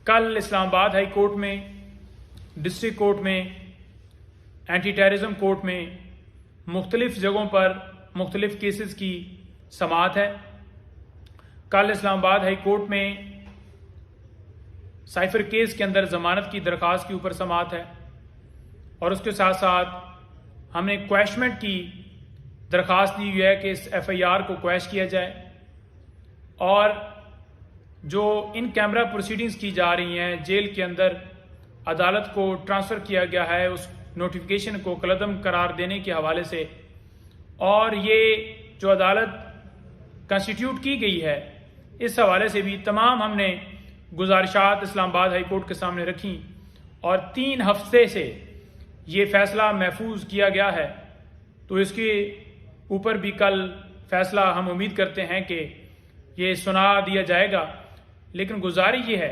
कल Islamabad high court में, district court में, एंटी टेररिज्म कोर्ट में मुख्तलिफ जगहों पर मुख्तलिफ केसेस की समाअत है। कल इस्लामाबाद हाई कोर्ट में साइफर केस के अंदर जमानत की दरख्वास्त के ऊपर समाअत है और उसके साथ साथ हमने क्वैशमेंट की दरख्वास्त दी हुई है कि इस FIR को क्वैश किया जाए और जो इन कैमरा प्रोसीडिंग्स की जा रही हैं, जेल के अंदर अदालत को ट्रांसफ़र किया गया है उस नोटिफिकेशन को कलअदम करार देने के हवाले से, और ये जो अदालत कंस्टिट्यूट की गई है इस हवाले से भी तमाम हमने गुजारिशात इस्लामाबाद हाई कोर्ट के सामने रखी और 3 हफ्ते से ये फैसला महफूज किया गया है। तो इसके ऊपर भी कल फैसला हम उम्मीद करते हैं कि ये सुना दिया जाएगा। लेकिन गुजारिश ये है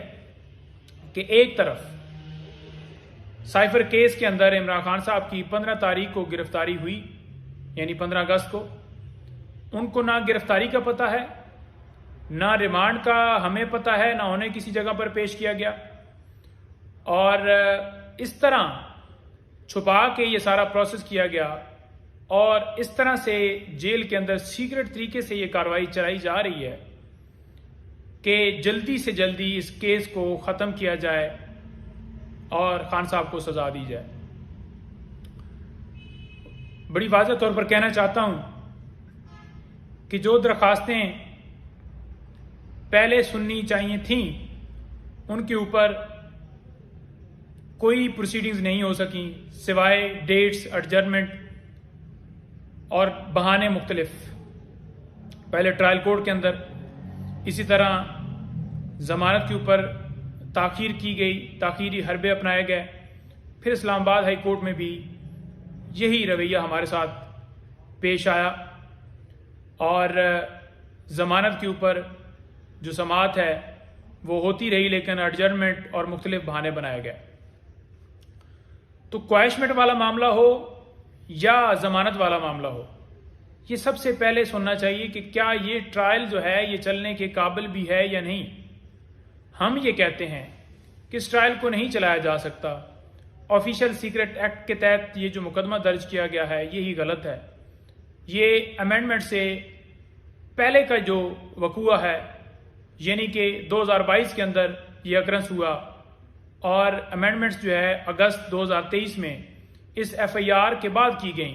कि एक तरफ साइफर केस के अंदर इमरान खान साहब की 15 तारीख को गिरफ्तारी हुई, यानी 15 अगस्त को। उनको ना गिरफ्तारी का पता है, ना रिमांड का हमें पता है, ना उन्हें किसी जगह पर पेश किया गया, और इस तरह छुपा के ये सारा प्रोसेस किया गया और इस तरह से जेल के अंदर सीक्रेट तरीके से ये कार्रवाई चलाई जा रही है कि जल्दी से जल्दी इस केस को ख़त्म किया जाए और खान साहब को सजा दी जाए। बड़ी वाज़ेह तौर पर कहना चाहता हूं कि जो दरखास्तें पहले सुननी चाहिए थीं उनके ऊपर कोई प्रोसीडिंग्स नहीं हो सकी सिवाय डेट्स, एडजर्नमेंट और बहाने मुख्तलिफ। पहले ट्रायल कोर्ट के अंदर, इसी तरह जमानत के ऊपर ताखीर की गई, ताखीरी हरबे अपनाए गए। फिर इस्लामाबाद हाई कोर्ट में भी यही रवैया हमारे साथ पेश आया और जमानत के ऊपर जो समाअत है वो होती रही, लेकिन एडजर्नमेंट और मुख्तलिफ बहाने बनाए गए। तो क्वैशमेंट वाला मामला हो या जमानत वाला मामला हो, ये सबसे पहले सुनना चाहिए कि क्या ये ट्रायल जो है ये चलने के काबिल भी है या नहीं। हम ये कहते हैं कि इस ट्रायल को नहीं चलाया जा सकता। ऑफिशियल सीक्रेट एक्ट के तहत ये जो मुकदमा दर्ज किया गया है यही गलत है। ये अमेंडमेंट से पहले का जो वकूआ है, यानी कि 2022 के अंदर ये अक्रंस हुआ और अमेंडमेंट्स जो है अगस्त 2023 में इस FIR के बाद की गई,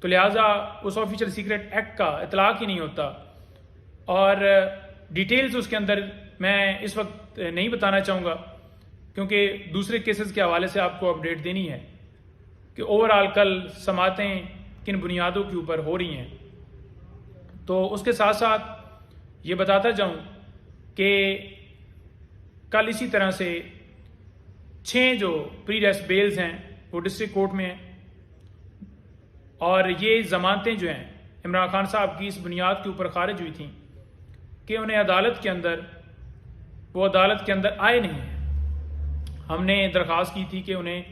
तो लिहाजा उस ऑफिशियल सीक्रेट एक्ट का इतलाक ही नहीं होता और डिटेल्स उसके अंदर मैं इस वक्त नहीं बताना चाहूँगा क्योंकि दूसरे केसेस के हवाले से आपको अपडेट देनी है कि ओवरऑल कल समातें किन बुनियादों के ऊपर हो रही हैं। तो उसके साथ साथ ये बताता जाऊँ कि कल इसी तरह से 6 जो प्री रेस्ट बेल्स हैं वो डिस्ट्रिक्ट कोर्ट में हैं और ये जमानतें जो हैं इमरान खान साहब की इस बुनियाद के ऊपर खारिज हुई थी कि उन्हें अदालत के अंदर आए नहीं हैं। हमने दरख्वास्त की थी कि उन्हें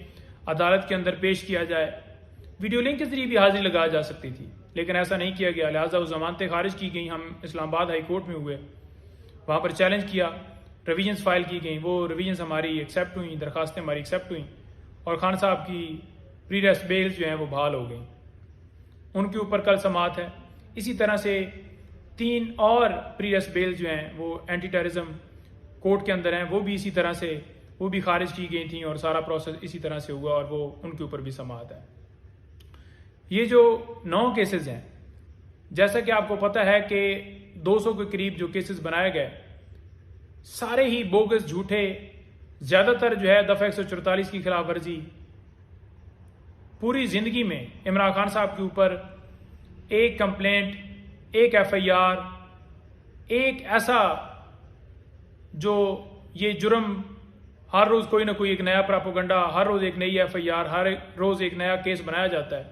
अदालत के अंदर पेश किया जाए, वीडियो लिंक के जरिए भी हाजिरी लगाई जा सकती थी, लेकिन ऐसा नहीं किया गया। लिहाजा वो जमानतें खारिज की गई। हम इस्लामाबाद हाई कोर्ट में हुए, वहाँ पर चैलेंज किया, रिविजन्स फाइल की गई, वो रिविजन्स हमारी एक्सेप्ट हुई, दरखास्तें हमारी एक्सेप्ट हुई और खान साहब की प्री रेस्ट बेल्स जो हैं वो बहाल हो गई। उनके ऊपर कल समाअत है। इसी तरह से 3 और प्री रेस्ट बेल्स जो हैं वो एंटी टेररिज्म कोर्ट के अंदर हैं, वो भी इसी तरह से वो भी खारिज की गई थी और सारा प्रोसेस इसी तरह से हुआ और वो उनके ऊपर भी समाअत है। ये जो 9 केसेस हैं, जैसा कि आपको पता है कि 200 के करीब जो केसेस बनाए गए सारे ही बोगस, झूठे, ज्यादातर जो है दफा 144 की खिलाफ वर्जी। पूरी जिंदगी में इमरान खान साहब के ऊपर एक कंप्लेंट, एक FIR, एक ऐसा जो ये जुर्म, हर रोज कोई ना कोई एक नया प्रोपेगेंडा, हर रोज एक नई FIR, हर रोज एक नया केस बनाया जाता है,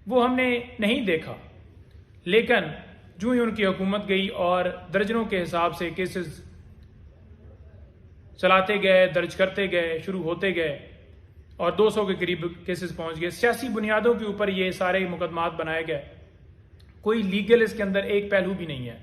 वो हमने नहीं देखा। लेकिन जो ही उनकी हुकूमत गई और दर्जनों के हिसाब से केसेस चलाते गए, दर्ज करते गए, शुरू होते गए और 200 के करीब केसेस पहुंच गए। सियासी बुनियादों के ऊपर ये सारे मुकदमात बनाए गए, कोई लीगल इसके अंदर एक पहलू भी नहीं है।